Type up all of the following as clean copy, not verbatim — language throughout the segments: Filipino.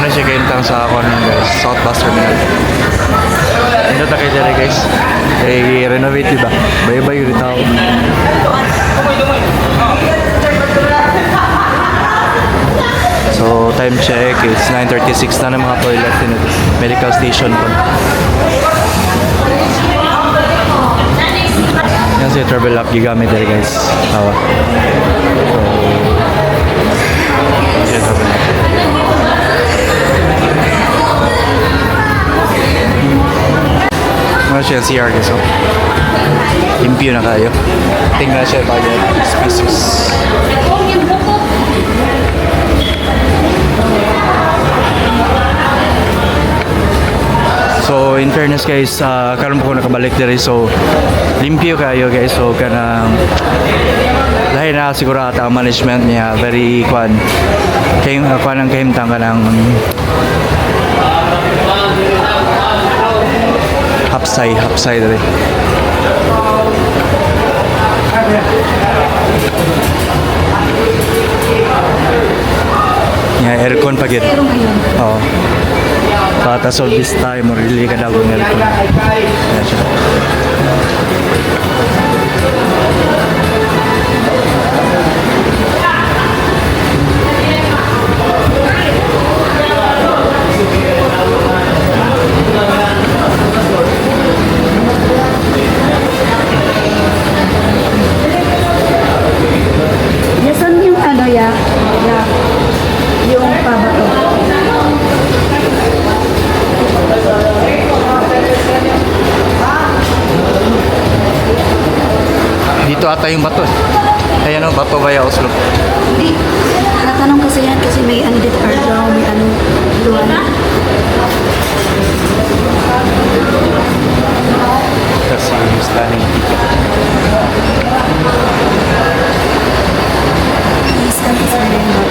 Muna siya kaintang sa ako ng guys, South Bus Terminal. Ito ta kayo dyan guys. I-renovate diba? Bye-bye yung tao. So time check, it's 9:36 na ng mga toilet in medical station po. Yan si travel app gigamit dyan guys. Tawa. So, yan travel app. Mga siya CR guys. So, limpyo na kayo. Tingnan siya tayo. Species. So in fairness guys, karon po ko nakabalik diri, so limpyo kayo guys. So kanang lahi na siguro ata ang management niya very kwan ang kahimtang kanang hapsay diri. Yeah, aircon pa gid. Oo. Bata so this time really ka daw ng aircon. Yan siya. Yasan yung ano yung pabato. Dito ata yung bato. Ayan o, bato ba ya Oslo? Hindi. Natanong kasi yan kasi may ano dito Argao, may ano luwan. Kasi stunning ticket. Isang isa rin ba?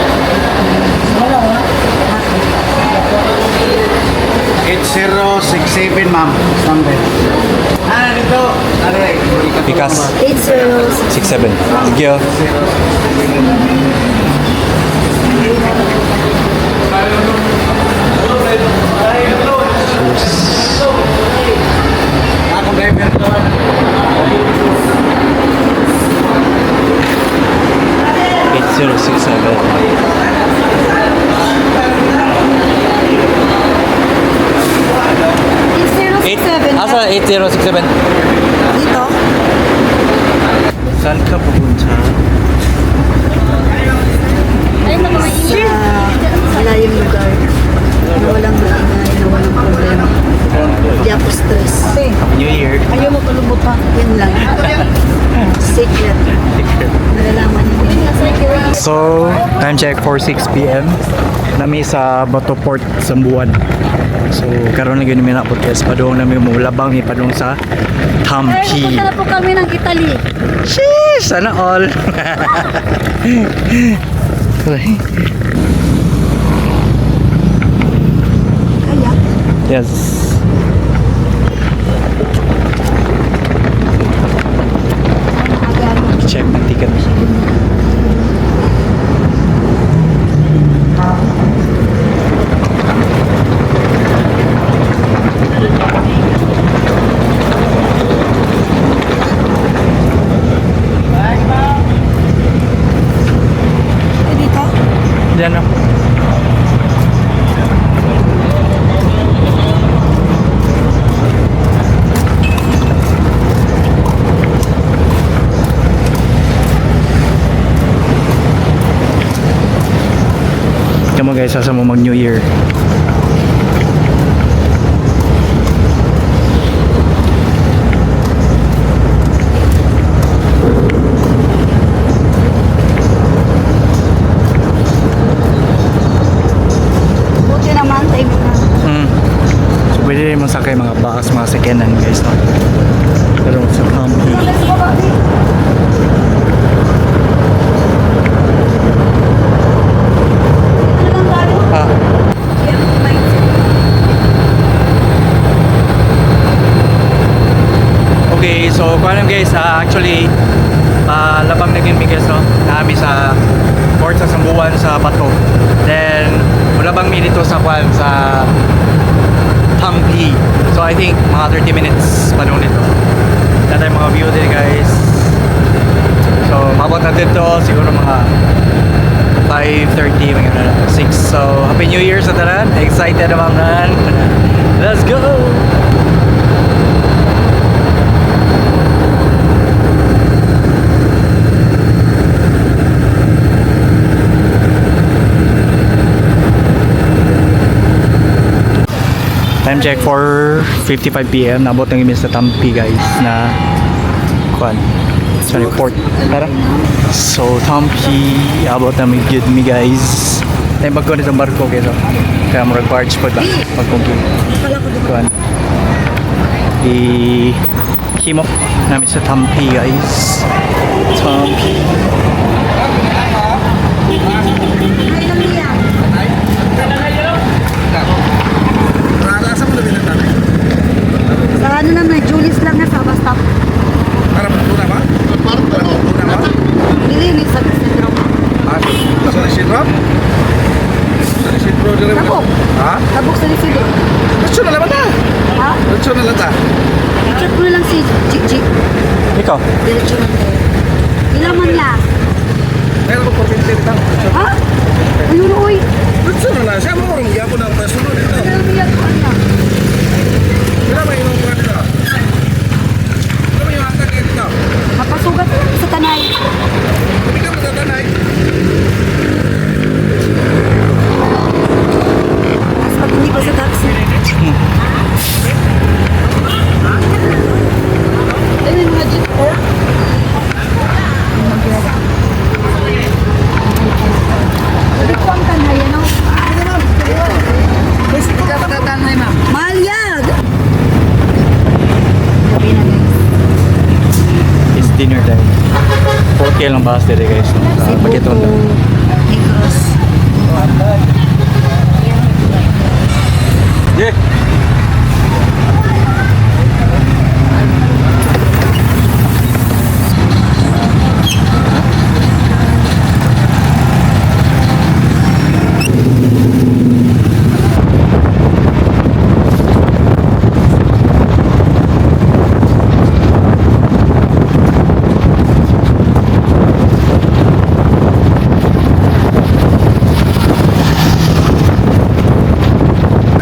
8067 ma'am. Sunday. Dito. Pikas 806. 67. Thank you. Ako driver to. 807. Asa 8067? Dito? Saan ka pupunta? Ayun na mga sa malayong lugar. Na walang maingay, na walang problema. Hindi ako stress. New Year. Ayaw mo palumutan. Yan lang. Secret. Malalaman niyo. So, time check for 6 p.m. Nami sa Bato Port, Sambuan. So, karon lagi namin na podcast. Padung namin mulabang ni padung sa Tampi. Punta na po kami ng Italy. Sheesh! Sana all! Kaya? Yes. Check ng ticket. Dito? Diyan na. Kamu guys, asa mo mag New Year? Buti naman, time na. So pwede rin masakay mga bus, mga second-hand guys, no? Pero sa Tampi. Ah, okay, so kuha guys, actually labang naging bigas, no? Nami sa port sa Sambuan sa Bato. Then mulabang mi dito sa Kwan sa Tampi. So I think mga 30 minutes pa doon dito. Yan tayo mga view din guys. So mabot natin to siguro mga 5:30 mga 6. So Happy New Year sa tanan. Excited naman nan. Let's go. Time check 4:55 PM. Nabot ng imis sa Tampi guys na Kwan. Sorry, port. Tara. So Tampi, abot na may good me guys. Ay bagko nitong barko kayo. Kaya murag barge po ba? Pagkungkin. Kwan. Himo namin sa Tampi guys. Tampi. Sa ano lang na, Julius lang na sa bus stop. Para magtuna ba? Para magtuna ba? Nilinis sa syndrome. Sa Isidro? Sa Isidro din naman. Tabok. Ha? Tabok sa Lisido. Diretso na lang ta. Ha? Diretso na lang ta. I-check mo na lang si Jik. Ikaw. Diretso na tayo. Ilang man la? Meron ko pintin ta. Ha? Ayun oy. Diretso na lang. Siya mo rin. Yapo na ang presunod dito. Ilang biyak ko na. Kailan may inom ka dito? Ano ba yung hatag dito? Mapasugat sa tanay. Hindi ka matatanay. Mas pag hindi pa sa taxi. Ayun yung mga jeep ko. Hindi ko ang tanay, ano? Hindi ka matatanay, ma'am. Malyag! Sabi na guys. It's dinner time. 4K lang bahas dito guys. Sa Pakiton lang. Negros. Yeah.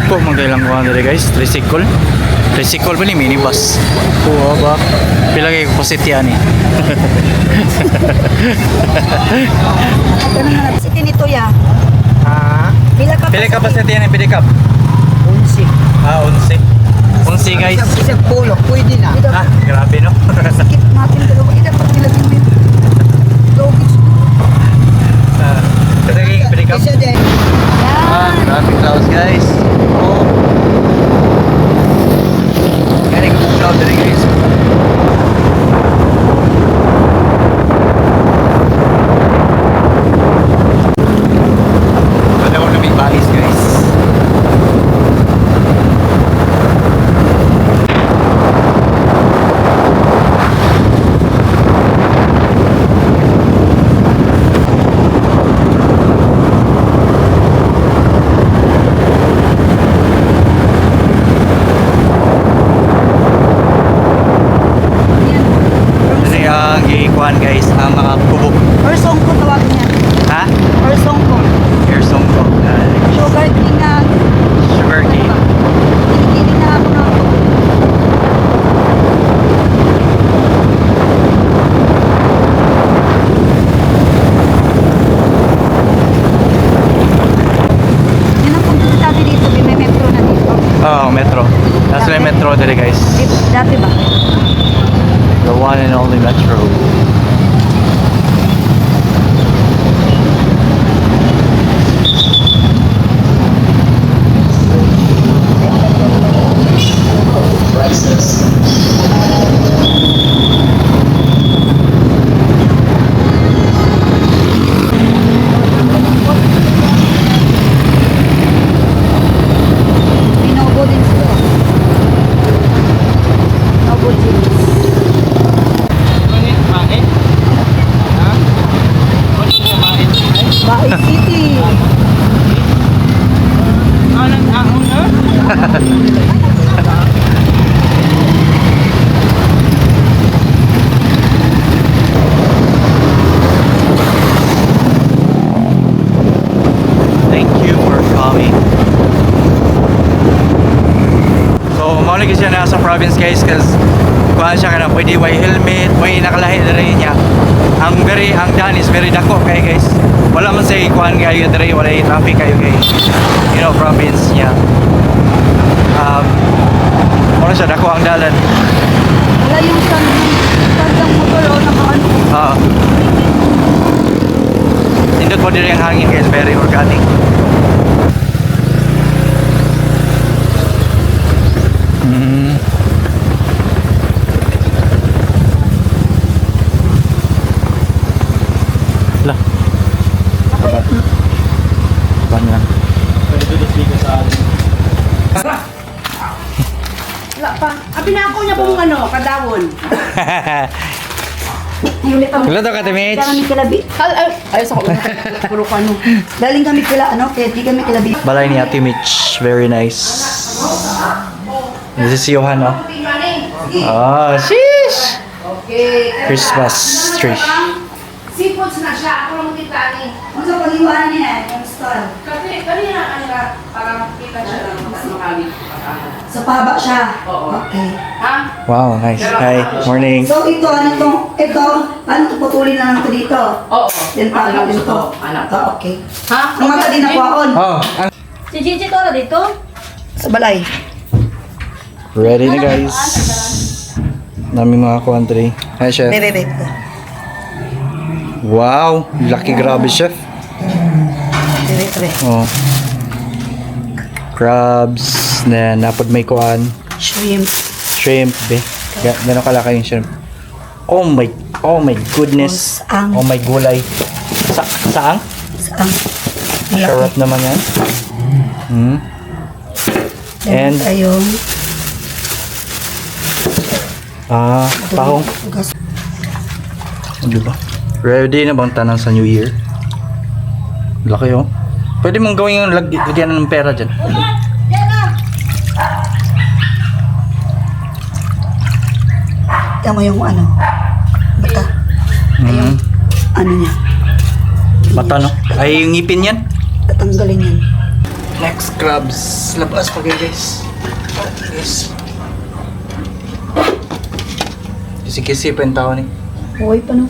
Po magkailang kuha nila guys, tricycle. Tricycle ba ni minibus? Oo ba? Pila kayo capacity yan eh. Ganun na napsitin nito ya. Ha? Pila ka Pila capacity yan eh, pedicab? 11. Ah, 11. 11 guys. Isang pulo. Pwede na. Ah, grabe no? Skip natin dalawa. Ida pa nilagay mo yun. Logis. Ah, kasi yung pedicab. Isa din. Ah, traffic clouds guys. Oh. Kaya ko cloud dali guys. Wala ko na may balis guys. Kasi ang ikuan guys, ang mga kubok. Or song ko tawag niya. Ha? Or song ko. Air song ko. Sugar king na. Sugar cane. Kinikili na ako na ako. Yun ang punta dati dito. May metro na dito. Oo, metro. Nasa yung metro dali guys. Dati ba? The one and only metro. Binobo din sila. Nobo jeans. province guys because kuha siya ka na pwede way helmet, way nakalahi na rin niya. Ang daan is very dako kay guys. Wala man say kuhan kayo diri, wala yung traffic kayo guys. You know, province niya. Ano siya, dako ang dalan. Wala yung sandang motor o nakaano. Nindot po diri ang hangin guys, very organic. Lah. Banyak. Wala pa. Pinako niya pong kadawon. Ilan to ka, Timich? Kami kilabi. Ay, sa ko. Puro kano. Daling kami kaya di kami kilabi. Balay ni Ate Mitch, very nice. This is Johan, oh. Oh, sheesh! Okay. Christmas tree. Seafoods na siya. Ako lang makita ni. Ano sa pag-iwaan niya? Yung style. Kasi kanina para makita siya lang mas makali. So, pahaba siya. Oo. Okay. Ha? Wow, nice. Hi, morning. So, ito, paano ito putulin na lang ito dito? Oo. Then, paano Anak dito? ko. Anak ko. Okay. Ha? Ang mata din ako aon. Oh, Si Gigi to dito? Sa balay. ready na guys. Nami mga country. Hi, chef. Bebe. Wow, laki grabe, chef. Bebe. Oh. Crabs, na napod may kuan. Shrimp. Shrimp, be. Gano'n kalaki yung shrimp. Oh my goodness. Saang. Oh my gulay. Saang? Saan? Sarap naman yan. And, Ayun. tahong. Gas. Ano ba? Ready na bang tanan sa New Year? Laki, oh. Pwede mong gawin yung lagyan ng pera dyan. Tingnan mo yung bata. Ano niya? Mata, no? Ay, yung ngipin yan. Tatanggalin yan. Next crabs. Labas pa kayo, guys. Yes. Kisi-kisi pa yung tao ni. Huwag pa no?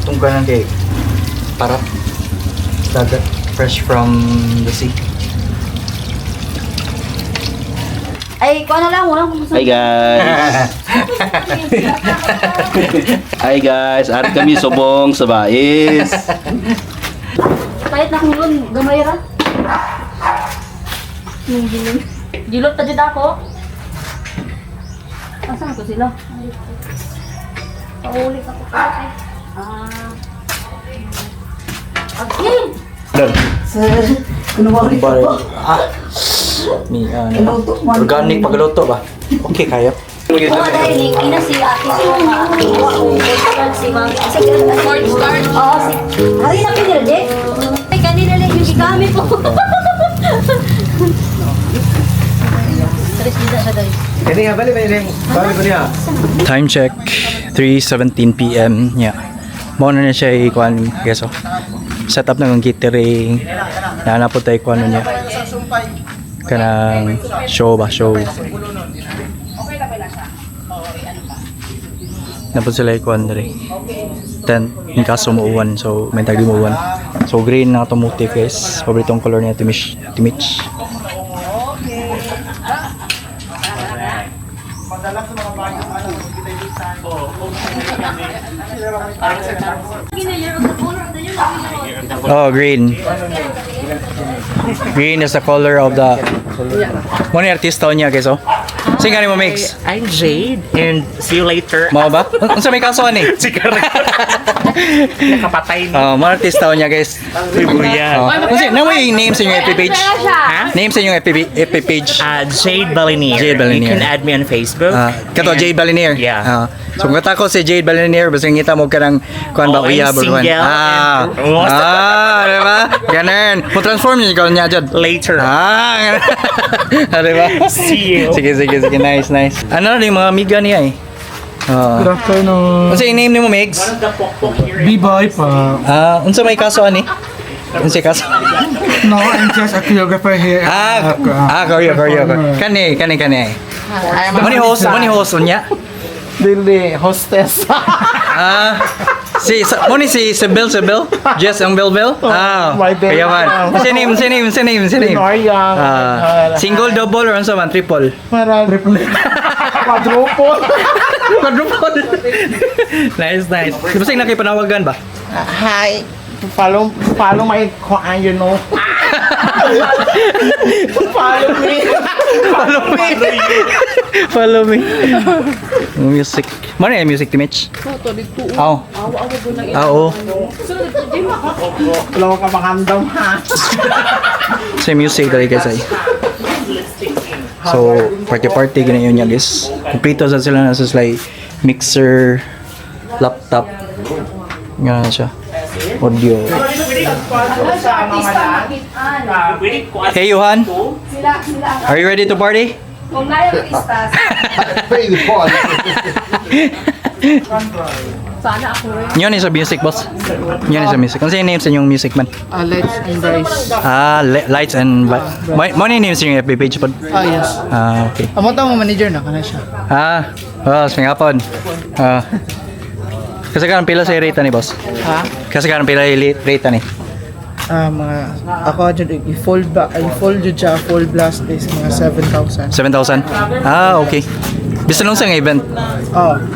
Tunggalan kay parat. Dagat. Fresh from the sea. Ay, kuha na lang. Walang kumusta. Hi guys. Hi guys, ari kami subong sa bais. Kahit na kung yun, gamay ra. Yung gilot. Gilot na dyan ako. Asan ko sila? Paulit ako pa. Okay. Done. Sir, kunwari ko po. Ni Luto mo. organic pagluto ba? Okay kayo. Oo, dahil ina si ate ko nga si mami. Oo, hari na pinilde. Ay, kanina lang yung gamit po. Tres dito siya guys. Time check 3:17 PM. Yeah. Mo na siya ikuan guys, oh. Set up ng catering. Nanapod tayo kuan niya. Kanang show. Napod sila ikuan diri. Then in kaso muuwan, so may tagi muuwan. So green na automotive guys. Paboritong color niya Timich. Oh, green. Green is the color of the... Ano yung artista niya, guys, oh? Sing mo mix. I'm Jade, and see you later. Mao ba? Unsa may kaso ani? Nakapatay na. Oh, mga artista niya, guys. Kuya. Kasi na mo yung name sa inyong FB page? Name sa inyong FB page? Jade Balinier. Jade Balinier. You can add me on Facebook. Kato, Jade Balinier. Yeah. So kung katako si Jade Balinier, basta ngita mo ka ng kuhan ba, Oh, uyab or I'm kuhan. single and- Diba? Ganun. Mo-transform niyo ikaw niya dyan. Later. Ganun. Diba? See you. Sige. Nice. Ano na yung mga amiga niya eh? Good afternoon. Unsa yung name ni mo, Megs? B-boy pa. Unsa may kaso ani? Unsa yung kaso? No, I'm just a choreographer here. Koryo. Kani. Mani host unya. Dili, hostess. Si Sibyl. Jess ang Bell. My bad. Kaya man. Sa name. Maryam. Single, double, or ano man, triple. Para triple. Quadruple. Nice. Di ba sa'yo nakipanawagan ba? Hi. Follow my you know. Follow me. Music. Mana yung music, Timich? Oo. Wala ka makandam ha. Sa music dali guys ay. So, party ganyan yun guys. Kompleto sa sila na sa mixer, laptop. Nga siya. Audio. Hey Johan, are you ready to party? Kung naya mo istas, sana ako rin. Yun yung sa music boss. Yun yung sa music. Ano sa name sa inyong music man? Let's embrace. Lights and... Mo yung name sa inyong FB page po? Yes. Okay. Amo ta mo manager na kana siya. Singapon. Kasi kanang pila sa rate ni boss? Ha? Kasi kanang pila rate ni? Mga ako jud i-fold jud siya full blast is mga 7,000. 7,000? Okay. Bisa nung sa event?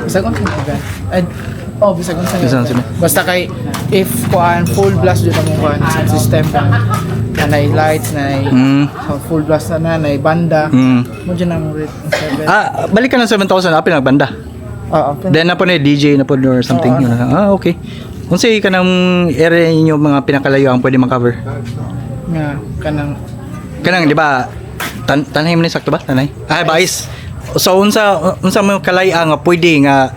Bisa kung saan event. Bisa kung saan Bisa event. saan. Basta kay if full blast jud ang kuan sa system na lights na full blast na banda. Mo jud ang rate 7. Balik ka ng 7,000 apil na banda. Then na po na DJ na po or something. Okay. Kung sa'yo ka ng area ninyo mga pinakalayo ang pwede mag-cover? Nga, Kanang, di ba? Tanay mo na sakto ba? Tanay? Bais. So, unsa mo kalaya nga pwede nga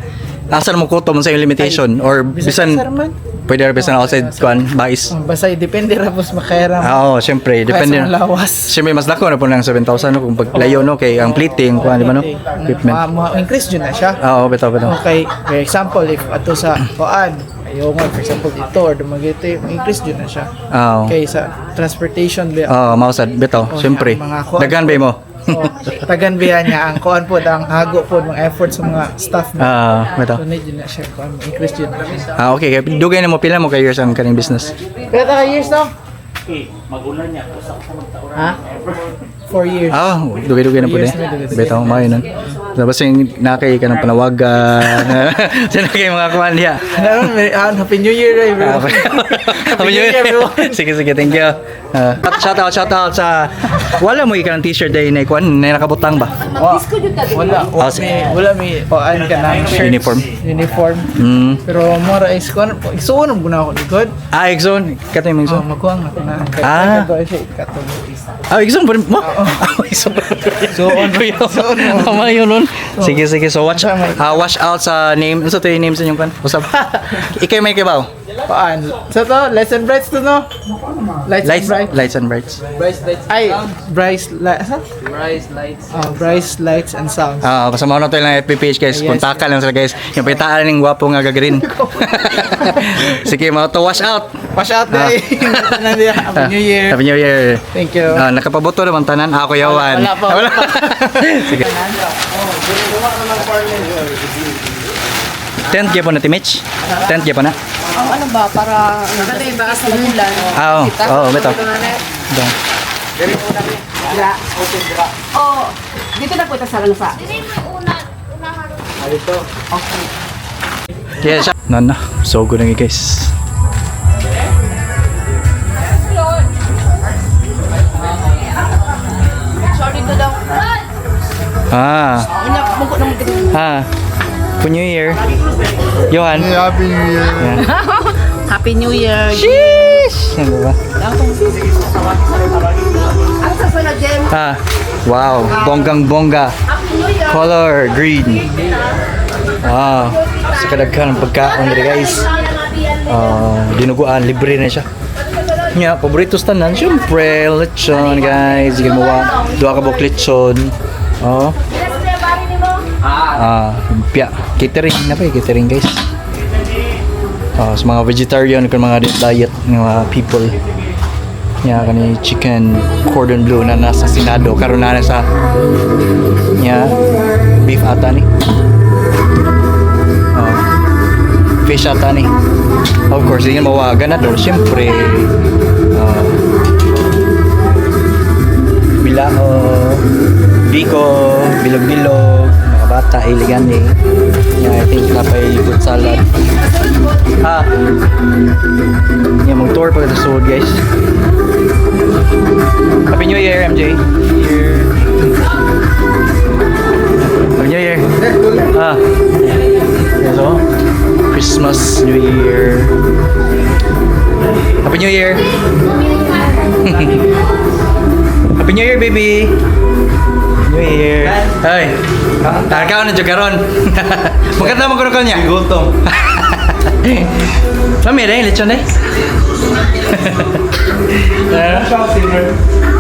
asan mo kuto mo sa yung limitation or bisan pwede rin bisan outside kuan bais. Basta depende ra pos makaira. Syempre depende. Lawas. Syempre mas dako na po ng 7,000 no kung paglayo no kay ang plating kuan di ba no? Equipment. Increase jud na siya. Beto. Okay, for example if ato sa kuan ayaw nga, for example, dito or dumagiti, increase dyan na siya. Okay, sa transportation ba? Mausad, beto, siyempre. Dagan ba mo? Tagan biya niya, ang kuan po, ang hago po, mga effort sa mga staff mo. Beto. So, need dyan na siya, kuan, increase dyan na siya. Okay, dugay na mo, pila mo kay years ang kaning business? Pero years no? Magulan niya, kusa ko sa 4 years. Dugay na po din. Beto, mayo nun. Tapos yung nakay ka ng panawagan. Sinakay mga kuhan niya. Happy New Year, bro. Happy New Year, bro. Sige, thank you. Shout out sa wala mo ikan ng t-shirt dahil na ikuan na nakabutang ba? Wala may paan ka ng shirt. Uniform. Pero mora is kuan isuon mo na ako likod. Exxon. Katay mo Exxon. Magkuang ako na. Exxon pa rin mo? Mayo nun. Sige. So watch out sa name. Ano sa ito yung name sa inyong kan? Usap. Ikay may kibaw? Paan? So to, Lights and Brights to no? Lights and Brights. Ay, Bryce Lights and Sounds. Kasama na tayo lang FB page guys. Kontakan lang sila guys. Yung pitaan ng gwapo nga gagarin. Sige, mga to watch out. Watch out day. Happy New Year. Happy New Year. Thank you. Nakapaboto naman tanan. Ako yawan. Wala pa. Sige. Tent kaya po na Timich? Tent kaya po na? Ano ba, para ba sa bulan? Beto. Dito na po ito sa lansa. Yeah, siya. Nana, so good na guys. Sorry to daw. Happy New Year. Johan. Happy New Year. Happy New Year. Sheesh! Ano ba? Ang sasunod, Jem. Wow. Bonggang-bongga. Color green. Sa kadaghan ng pagkaon dito guys. Dinuguan, libre na siya. Paborito tanan. Siyempre, lechon guys. Sige mo dua ka bok lechon. Lumpia. Catering na pa catering guys. Sa mga vegetarian kung mga diet ng mga people. Nya kani chicken cordon bleu na nasa Senado karon na sa nya beef ata ni. Fish ata ni. Of course, hindi mawa ganador syempre. Biko, bilog-bilog, mga bata, iligan eh. Yeah, I think napay fruit salad. Yeah, mag-tour pa sa suod, guys. Happy New Year, MJ. Happy New Year. Yeah, so, Christmas, New Year. Happy New Year. Happy New Year, baby. New Year. Ay. Tarkaw na jagaron. Maganda mo kuno kanya. Gutom. Kami rin lechon eh.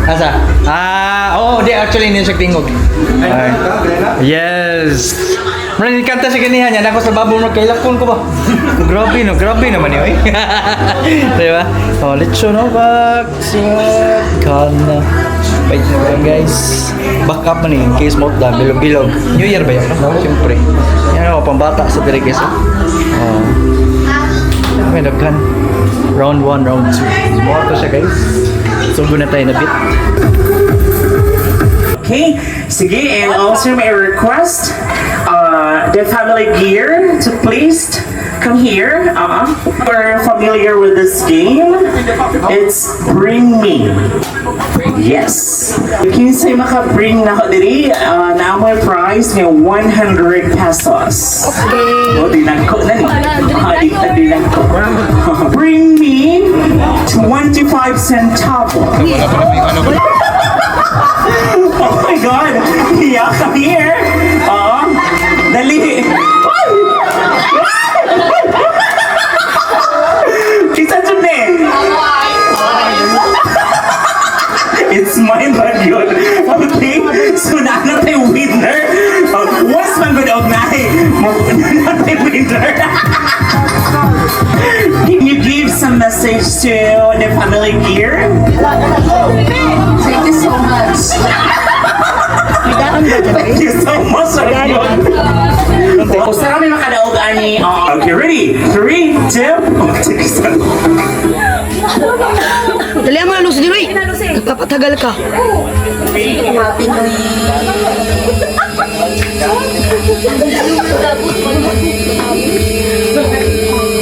Asa? Oh, di actually hindi siya tingog. Yes. Mula kanta sa kanihan yan ako sa babo mo kailakon ko ba? Grabe naman yun. Diba? Oh, lechon no bak. Kana. Bait na ba guys? Back up man eh, in case mo da bilog-bilog. New Year ba yan? No? Siyempre. Yan ako, pambata sa diri guys. May nagkan. Round 1, round 2. More to siya guys. Sugo na tayo na bit. Okay, sige, and also may request the family gear to please come here. We're familiar with this game. It's Bring Me. Yes. Kinsay maka-bring na ko diri na mo price nga 100 pesos. Okay. O, dinagko na ni. Dinagko. Bring Me 25 centavos. Oh my God! Yeah, come here! Dali! Kita dyan eh! It's mine ba yun? Okay, so naano tayo winner? Once man ba daw na tayo winner? Can you give some message to the family gear? Thank you so much. Thank you so much. Gusto kami makadaog ani. Okay, ready? 3, 2, Dali mo na, Lucy Diroy. Nagpapatagal ka. Happy New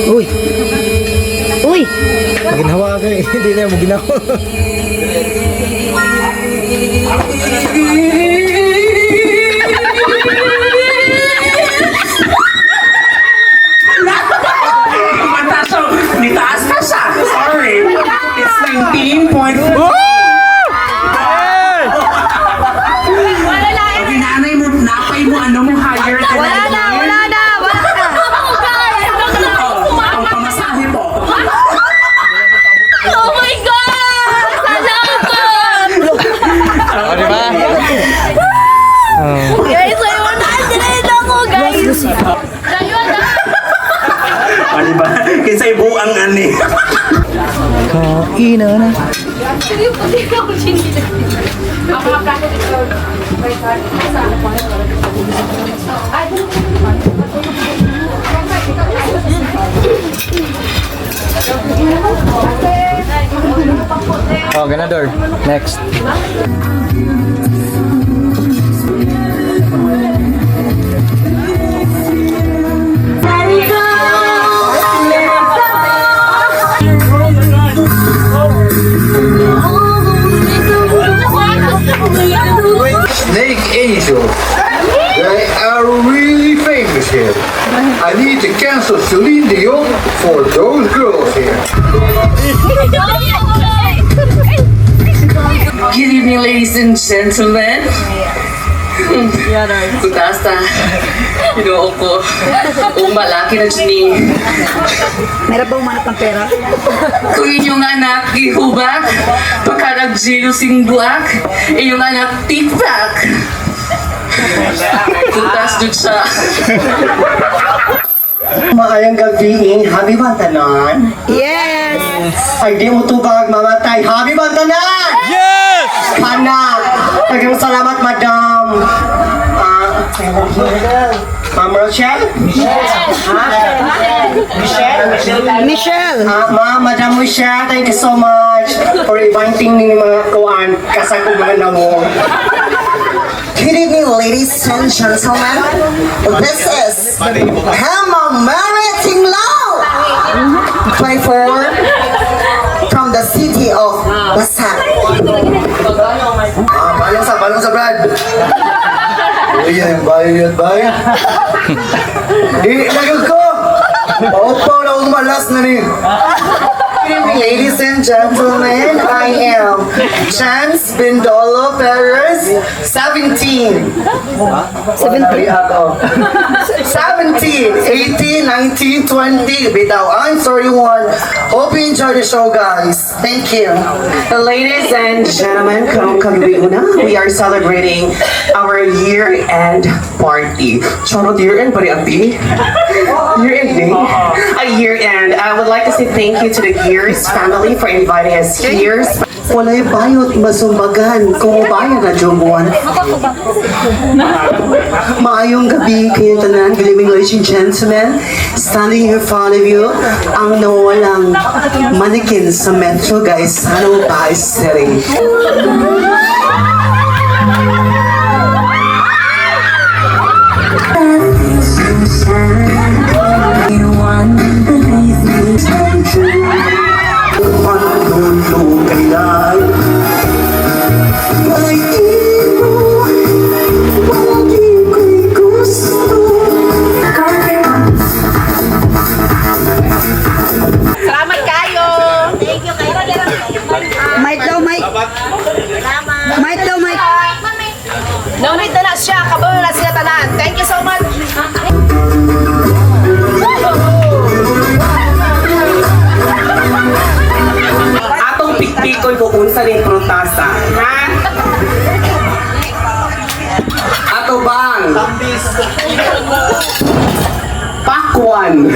Uy. Uy. Ginawa ka eh. Hindi na mo ginawa. Nitaas pa siya. Sorry. It's 19.4. Okay, nanay mo, napay mo, ano mo higher than Wala na. Ang pamasahe po. Oh my God! Salamat! Di ba? Guys, I want to ako, guys! Ano ba? Kaysa ibuang ani. Kainan na. Ang mga plato dito. Oh, ganador. Next. Snake Angels. They are really famous here. I need to cancel Celine Dion for those girls here. Good evening, ladies and gentlemen. Kutasta, inoo ko. Kung malaki na dyan ni. Meron ba umanap ng pera? Kung inyong anak gihubak, pagka nag-zero sing buwak, inyong anak tikpak. Kutas dun sa... Maayang gabi, happy ba tanan? Yes! ay di mo tubag mamatay. Happy ba tanan? Yes! Kana! Daghang salamat, madam. Ma'am Rochelle? Michelle! Ma'am, Madam Michelle, thank you so much for inviting me mga kuan kasagugan na mo. Good evening, ladies and gentlemen. This is Hema Marating Law 24 from the city of Basak. Balong sa Brad. Ayan, bayad. Lagag ko! Opo, na umalas na rin. Ladies and gentlemen, I am Chance Bindolo Perez, 17. 17, 18, 19, 20. Bitaw, I'm 31. Hope you enjoy the show, guys. Thank you. Ladies and gentlemen, we are celebrating our year-end party. Charot, year-end ba rin, auntie? Year-end, a year-end. I would like to say thank you to the Gears family for inviting us here. Walay bayot masumbagan kung bayan na Jombuan. Maayong gabi kayo tanan, good evening ladies and gentlemen. Standing in front of you, ang nawawalang mannequin sa Metro, guys. Ano ba City? Salamat kayo. Thank you kayo. Mike daw, Mike. Mike daw, Mike. Donate na siya. Kabalo na sila tanan. Thank you so much. Atong pikpikon ko unsa ning protasa. Ha? Ato bang? Pakwan.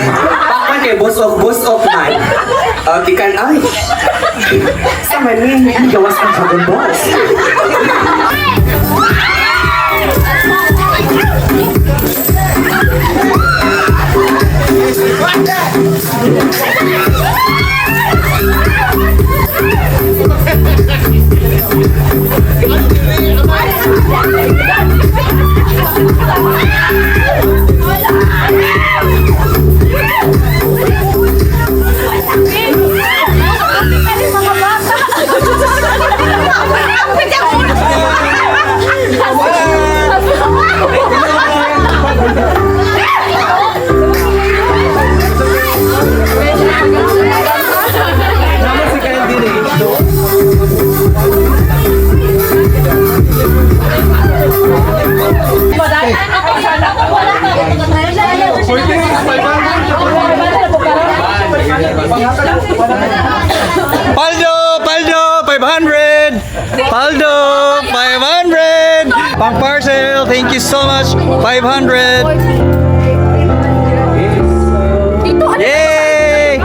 Pakwan kay busok man. Tikan ay. Sa manin, gawas ang Dragon Balls. Paldo, 500! Paldo, 500! Pang parcel, thank you so much, 500! Yay!